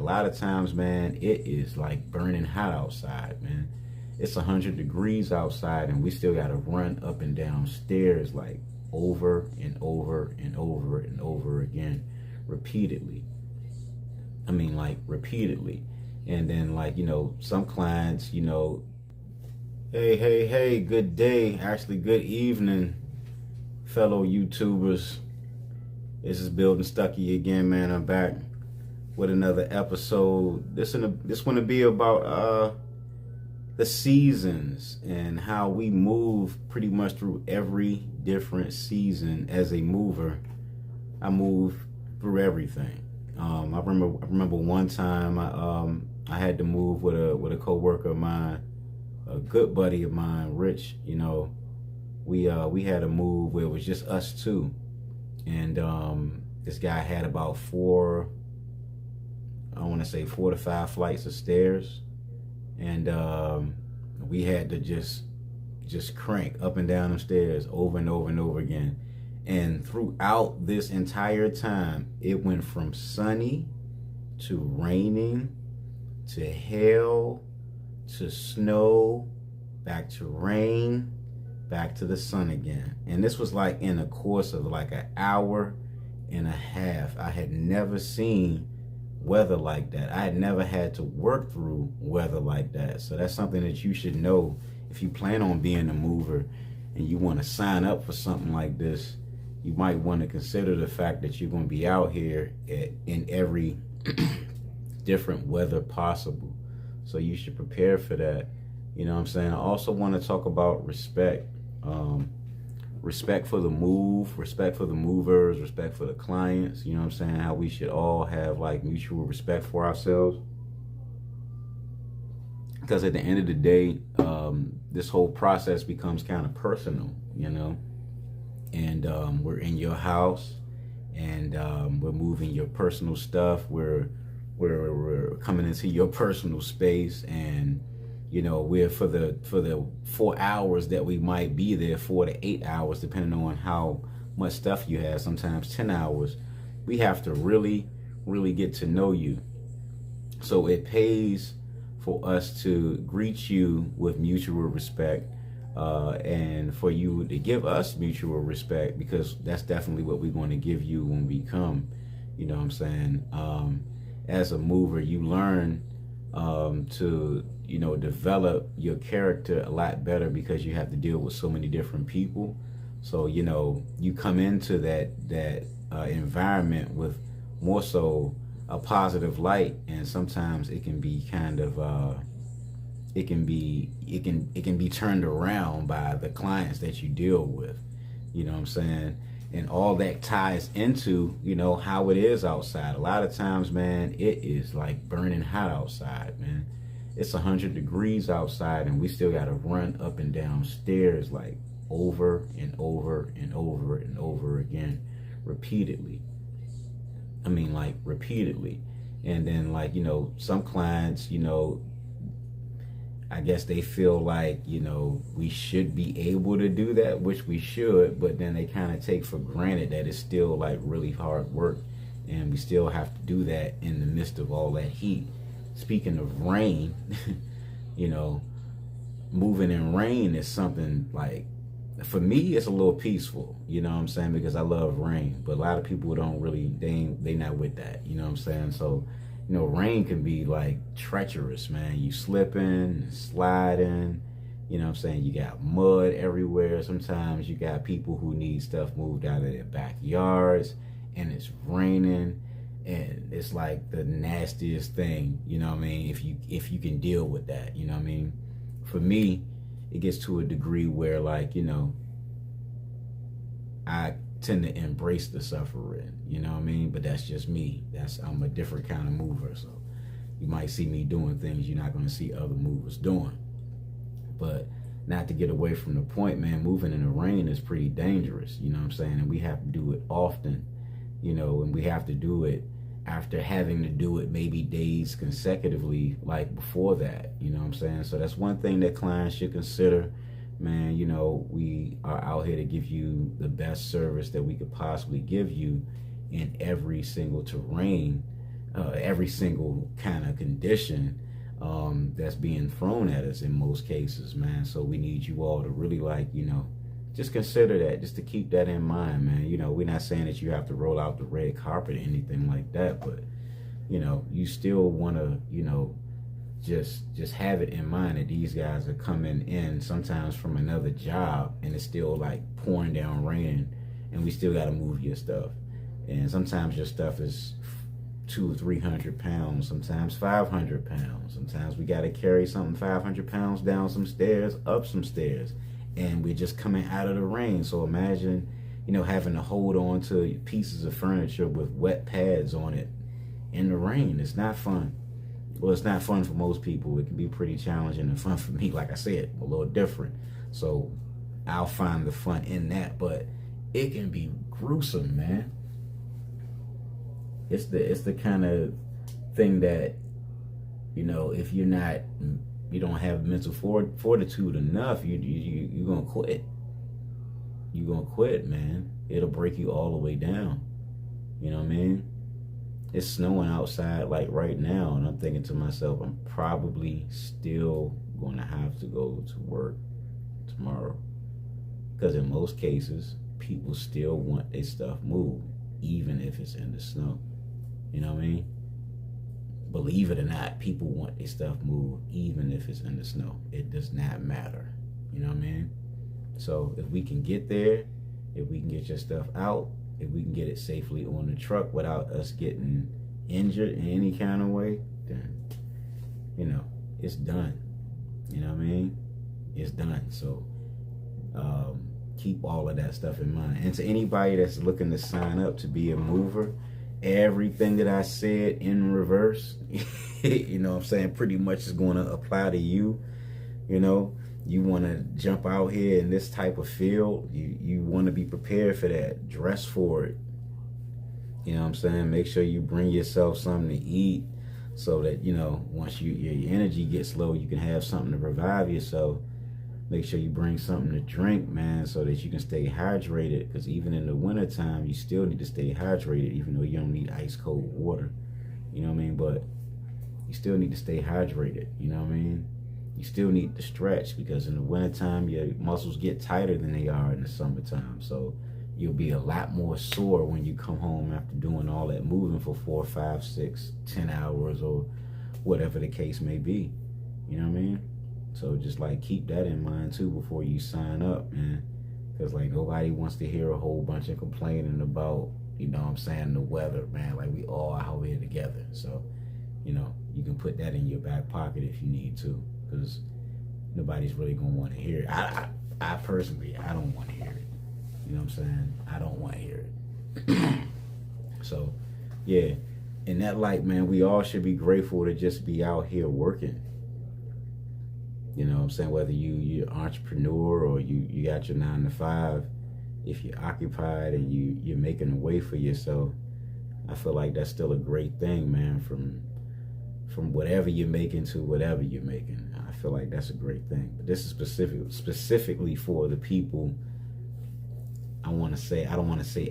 lot of times, man, it is like burning hot outside, man. It's 100 degrees outside and we still got to run up and down stairs like over and over and over and over again repeatedly. I mean, like repeatedly. And then, like, some clients, hey, good day. Actually, good evening, fellow YouTubers. This is Building Stucky again, man. I'm back with another episode. This one to be about the seasons and how we move pretty much through every different season. As a mover, I move through everything. I remember one time I had to move with a coworker of mine, a good buddy of mine, Rich. We had to move where it was just us two, and this guy had about four to five flights of stairs, and we had to just crank up and down the stairs over and over and over again. And throughout this entire time, it went from sunny to raining to hail to snow, back to rain, back to the sun again. And this was like in a course of like an hour and a half. I had never seen weather like that. I had never had to work through weather like that. So that's something that you should know if you plan on being a mover and you want to sign up for something like this. You might want to consider the fact that you're going to be out here in every different weather possible. So you should prepare for that. You know what I'm saying? I also want to talk about respect. Respect for the move, respect for the movers, respect for the clients. You know what I'm saying? How we should all have like mutual respect for ourselves. Because at the end of the day, this whole process becomes kind of personal, and we're in your house, and we're moving your personal stuff. We're coming into your personal space, and we're for the 4 hours that we might be there, 4 to 8 hours, depending on how much stuff you have. Sometimes 10 hours. We have to really, really get to know you. So it pays for us to greet you with mutual respect. And for you to give us mutual respect, because that's definitely what we're going to give you when we come. You know what I'm saying? As a mover, you learn to develop your character a lot better, because you have to deal with so many different people. So you come into that environment with more so a positive light, and sometimes it can be kind of it can be turned around by the clients that you deal with. You know what I'm saying? And all that ties into how it is outside. A lot of times, man, it is like burning hot outside, man. It's 100 degrees outside and we still got to run up and down stairs like over and over and over and over again repeatedly. I mean, like repeatedly. And then, like, some clients, I guess they feel like, we should be able to do that, which we should, but then they kind of take for granted that it's still like really hard work, and we still have to do that in the midst of all that heat. Speaking of rain, moving in rain is something like, for me, it's a little peaceful, you know what I'm saying? Because I love rain, but a lot of people don't really, they not with that, you know what I'm saying? So, rain can be like treacherous, man. You slipping, sliding, you know what I'm saying? You got mud everywhere. Sometimes you got people who need stuff moved out of their backyards, and it's raining, and it's like the nastiest thing, you know what I mean? If you can deal with that, you know what I mean? For me, it gets to a degree where, like, I tend to embrace the suffering, you know what I mean? But that's just me. I'm a different kind of mover, so you might see me doing things you're not going to see other movers doing. But not to get away from the point, man, moving in the rain is pretty dangerous, you know what I'm saying? And we have to do it often, and we have to do it after having to do it maybe days consecutively like before that, you know what I'm saying? So that's one thing that clients should consider. Man, we are out here to give you the best service that we could possibly give you in every single terrain every single kind of condition that's being thrown at us in most cases, man. So we need you all to really, like, just consider that, just to keep that in mind, man. We're not saying that you have to roll out the red carpet or anything like that, but you still want to, just have it in mind that these guys are coming in sometimes from another job, and it's still like pouring down rain, and we still got to move your stuff. And sometimes your stuff is 200 or 300 pounds, sometimes 500 pounds. Sometimes we got to carry something 500 pounds down some stairs, up some stairs, and we're just coming out of the rain. So imagine, having to hold on to pieces of furniture with wet pads on it in the rain. It's not fun. Well, it's not fun for most people. It can be pretty challenging and fun for me. Like I said, a little different. So I'll find the fun in that, but it can be gruesome, man. It's the kind of thing that, if you don't have mental fortitude enough, you're gonna quit. You're gonna quit, man. It'll break you all the way down. You know what I mean? It's snowing outside like right now, and I'm thinking to myself, I'm probably still gonna have to go to work tomorrow, because in most cases, people still want their stuff moved, even if it's in the snow. You know what I mean? Believe it or not, people want their stuff moved even if it's in the snow. It does not matter. You know what I mean? So if we can get there, if we can get your stuff out, if we can get it safely on the truck without us getting injured in any kind of way, then, it's done. You know what I mean? It's done. So keep all of that stuff in mind. And to anybody that's looking to sign up to be a mover, everything that I said in reverse, what I'm saying, pretty much is going to apply to you. You want to jump out here in this type of field, you want to be prepared for that. Dress for it. You know what I'm saying? Make sure you bring yourself something to eat, so that, once your energy gets low, you can have something to revive yourself. Make sure you bring something to drink, man, so that you can stay hydrated. Because even in the wintertime, you still need to stay hydrated, even though you don't need ice cold water. You know what I mean? But you still need to stay hydrated. You know what I mean? You still need to stretch, because in the wintertime, your muscles get tighter than they are in the summertime. So you'll be a lot more sore when you come home after doing all that moving for 4, 5, 6, 10 hours or whatever the case may be. You know what I mean? So just like keep that in mind too before you sign up, man. Because like nobody wants to hear a whole bunch of complaining about, the weather, man. Like we all out here together. So, you can put that in your back pocket if you need to, because nobody's really going to want to hear it. I personally, I don't want to hear it. You know what I'm saying? I don't want to hear it. So, yeah. In that light, man, we all should be grateful to just be out here working. You know what I'm saying? Whether you're an entrepreneur or you got your 9 to 5, if you're occupied and you're making a way for yourself, I feel like that's still a great thing, man. From whatever you're making to whatever you're making, I feel like that's a great thing. But this is specifically for the people, I don't want to say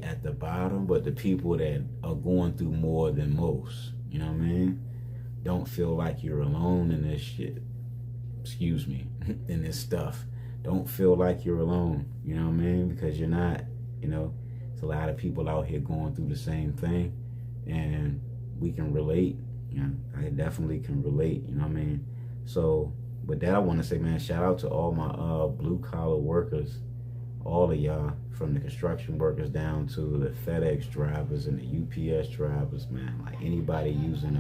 at the bottom, but the people that are going through more than most. You know what I mean? Don't feel like you're alone in this shit. Excuse me, in this stuff. Don't feel like you're alone. You know what I mean? Because you're not. There's a lot of people out here going through the same thing, and we can relate. I definitely can relate. You know what I mean? So with that, I want to say, man, shout out to all my blue collar workers, all of y'all, from the construction workers down to the FedEx drivers and the UPS drivers, man. Like anybody using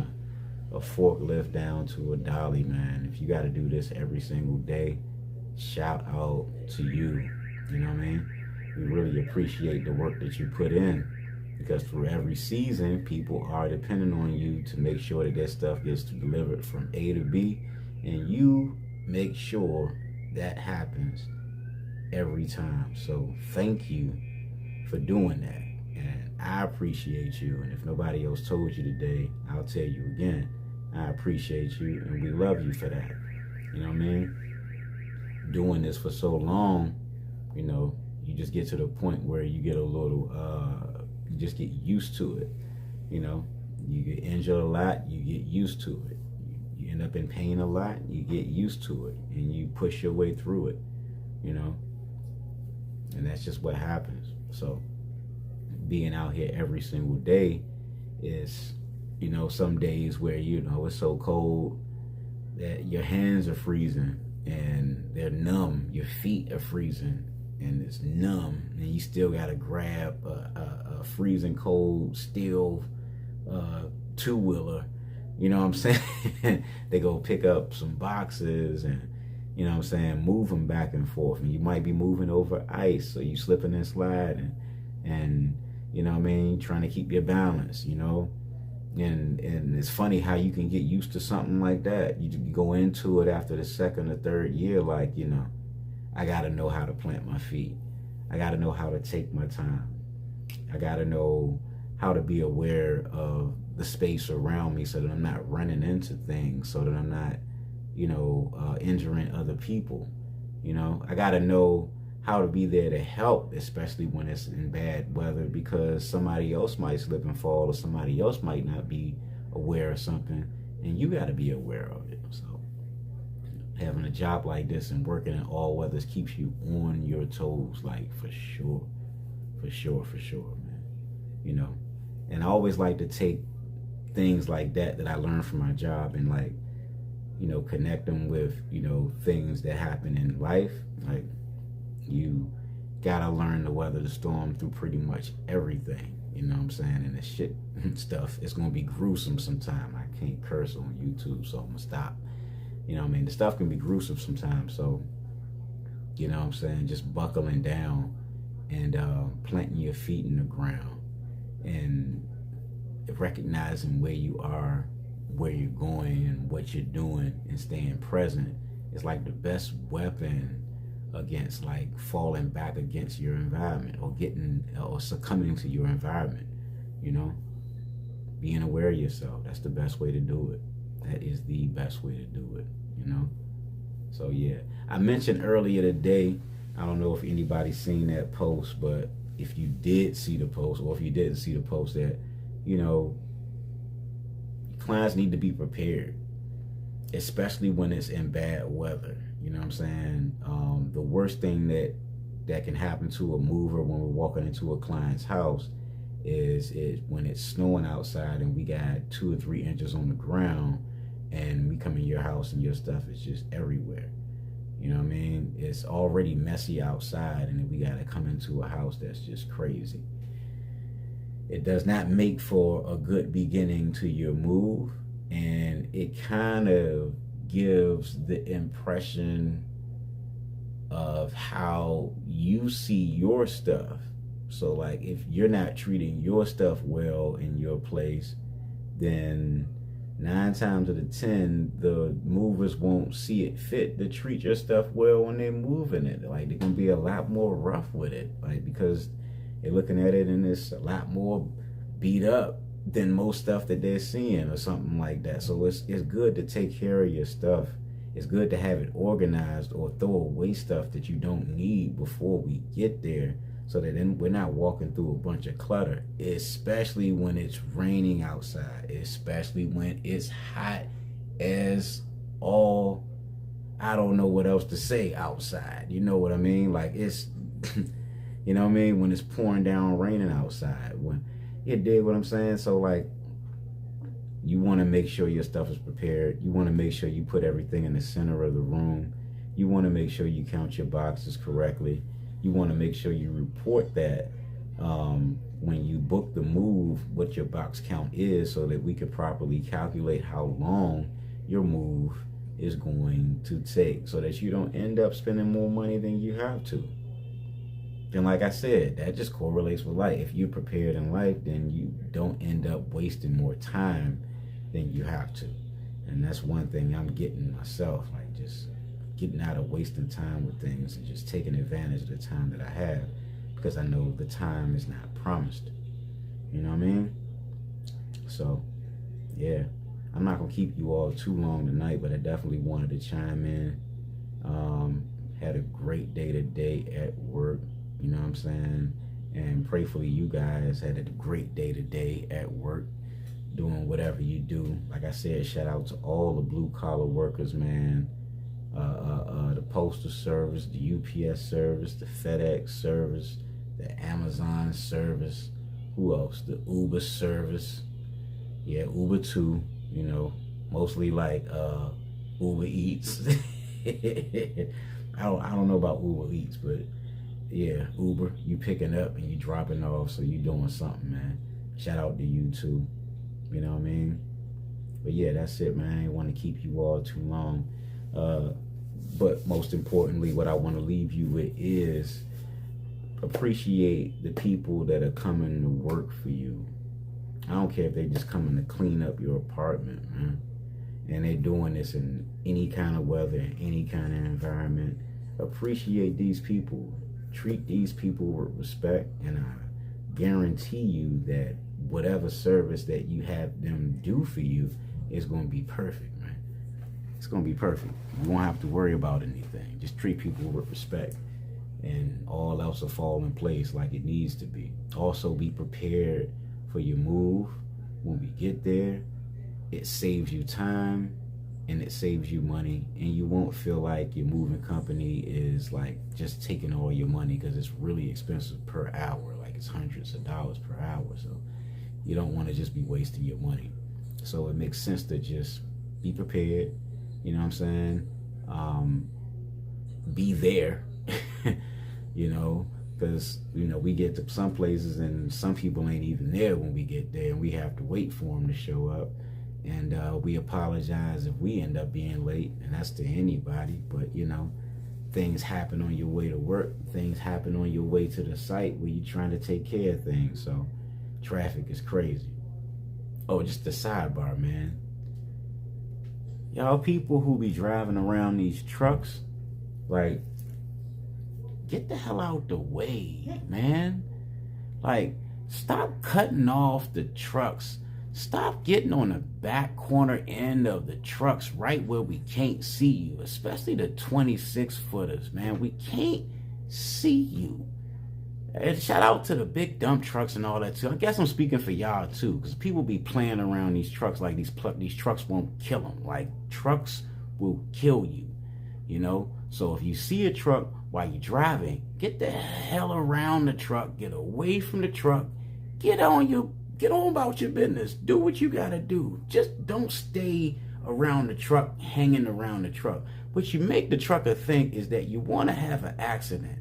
a forklift down to a dolly, man. If you got to do this every single day, shout out to you. You know what I mean? We really appreciate the work that you put in, because through every season, people are depending on you to make sure that their stuff gets delivered from A to B, and you make sure that happens every time. So thank you for doing that, and I appreciate you. And if nobody else told you today, I'll tell you again, I appreciate you, and we love you for that. You know what I mean? Doing this for so long, you just get to the point where you get a little, you just get used to it. You get injured a lot, you get used to it. You end up in pain a lot, you get used to it, and you push your way through it, you know? And that's just what happens. So being out here every single day is, you know, some days where, you know, it's so cold that your hands are freezing and they're numb, your feet are freezing and it's numb, and you still gotta grab a freezing cold steel two-wheeler, you know what I'm saying? They go pick up some boxes and, you know what I'm saying, move them back and forth, and you might be moving over ice, so you slipping and sliding, and you know what I mean, trying to keep your balance, you know. And it's funny how you can get used to something like that. You go into it after the second or third year, like, you know, I gotta know how to plant my feet. I gotta know how to take my time. I gotta know how to be aware of the space around me so that I'm not running into things, so that I'm not, you know, injuring other people. You know, I gotta know how to be there to help, especially when it's in bad weather, because somebody else might slip and fall, or somebody else might not be aware of something, and you got to be aware of it. So having a job like this and working in all weathers keeps you on your toes, like for sure, man. You know, and I always like to take things like that I learned from my job and, like, you know, connect them with, you know, things that happen in life. Like, you gotta learn to weather the storm through pretty much everything, you know what I'm saying? And the shit stuff, it's gonna be gruesome sometime. I can't curse on YouTube, so I'm gonna stop. You know what I mean? The stuff can be gruesome sometimes, so, you know what I'm saying, just buckling down and planting your feet in the ground and recognizing where you are, where you're going, and what you're doing, and staying present is like the best weapon against, like, falling back against your environment or getting or succumbing to your environment. You know, being aware of yourself, that's the best way to do it. That is the best way to do it, you know. So yeah, I mentioned earlier today, I don't know if anybody's seen that post, but if you did see the post, or if you didn't see the post, that, you know, clients need to be prepared, especially when it's in bad weather. You know what I'm saying? The worst thing that can happen to a mover when we're walking into a client's house is when it's snowing outside and we got 2 or 3 inches on the ground, and we come in your house and your stuff is just everywhere. You know what I mean? It's already messy outside, and then we got to come into a house that's just crazy. It does not make for a good beginning to your move, and it kind of gives the impression of how you see your stuff. So, like, if you're not treating your stuff well in your place, then 9 times out of 10, the movers won't see it fit to treat your stuff well when they're moving it. Like, they can be a lot more rough with it, like, because they're looking at it and it's a lot more beat up than most stuff that they're seeing or something like that. So it's good to take care of your stuff. It's good to have it organized, or throw away stuff that you don't need before we get there, so that then we're not walking through a bunch of clutter, especially when it's raining outside, especially when it's hot as all, I don't know what else to say, outside. You know what I mean? Like, it's, you know what I mean? When it's pouring down, raining outside, when, you dig what I'm saying? So, like, you want to make sure your stuff is prepared. You want to make sure you put everything in the center of the room. You want to make sure you count your boxes correctly. You want to make sure you report that when you book the move, what your box count is, so that we can properly calculate how long your move is going to take, so that you don't end up spending more money than you have to. And like I said, that just correlates with life. If you're prepared in life, then you don't end up wasting more time than you have to. And that's one thing I'm getting myself, like, just getting out of wasting time with things and just taking advantage of the time that I have, because I know the time is not promised. You know what I mean? So, yeah, I'm not going to keep you all too long tonight, but I definitely wanted to chime in. Had a great day today at work, you know what I'm saying? And prayfully you guys had a great day today at work. doing whatever you do. Like I said, shout out to all the blue collar workers, man. The postal service, the UPS service, the FedEx service, the Amazon service. Who else? The Uber service. Yeah, Uber too. You know, mostly like Uber Eats. I don't know about Uber Eats, but yeah, Uber, you picking up and you dropping off, so you doing something, man. Shout out to you too. You know what I mean? But yeah, that's it, man. I didn't want to keep you all too long. But most importantly, what I want to leave you with is appreciate the people that are coming to work for you. I don't care if they just coming to clean up your apartment, man. And they're doing this in any kind of weather, in any kind of environment. Appreciate these people. Treat these people with respect, and I guarantee you that whatever service that you have them do for you is going to be perfect, man. It's going to be perfect. You won't have to worry about anything. Just treat people with respect, and all else will fall in place like it needs to be. Also, be prepared for your move. When we get there, it saves you time and it saves you money, and you won't feel like your moving company is like just taking all your money, because it's really expensive per hour. Like, it's hundreds of dollars per hour, so you don't want to just be wasting your money. So it makes sense to just be prepared, you know what I'm saying? Be there, you know, because, you know, we get to some places and some people ain't even there when we get there, and we have to wait for them to show up. And we apologize if we end up being late, and that's to anybody. But, you know, things happen on your way to work. Things happen on your way to the site where you're trying to take care of things. So traffic is crazy. Oh, just a sidebar, man. Y'all people who be driving around these trucks, like, get the hell out the way, man. Like, stop cutting off the trucks. Stop getting on the back corner end of the trucks right where we can't see you, especially the 26-footers, man. We can't see you. And shout out to the big dump trucks and all that too. I guess I'm speaking for y'all too, because people be playing around these trucks like these trucks won't kill them. Like, trucks will kill you, you know? So if you see a truck while you're driving, get the hell around the truck, get away from the truck, get on about your business. Do what you gotta do. Just don't stay around the truck, hanging around the truck. What you make the trucker think is that you want to have an accident.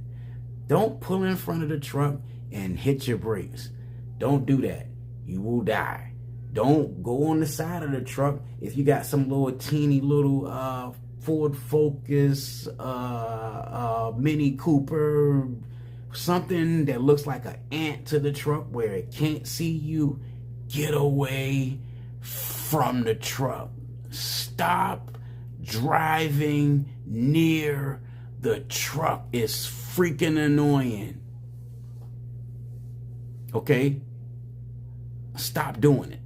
Don't pull in front of the truck and hit your brakes. Don't do that. You will die. Don't go on the side of the truck if you got some little teeny little Ford Focus, Mini Cooper, something that looks like an ant to the truck where it can't see you. Get away from the truck. Stop driving near the truck. It's freaking annoying. Okay? Stop doing it.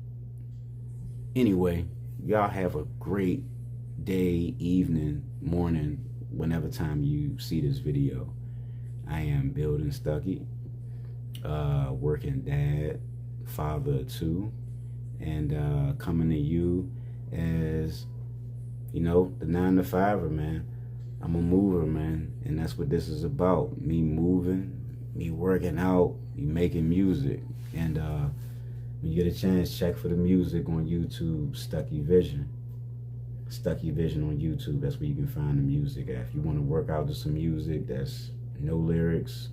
Anyway, y'all have a great day, evening, morning, whenever time you see this video. I am Building Stucky, working dad, father of two, and coming to you as, you know, the 9-to-5er, man. I'm a mover, man, and that's what this is about. Me moving, me working out, me making music. And when you get a chance, check for the music on YouTube, Stucky Vision. Stucky Vision on YouTube. That's where you can find the music at. If you want to work out to some music that's no lyrics,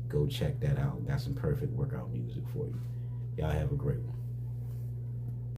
go check that out. Got some perfect workout music for you. Y'all have a great one.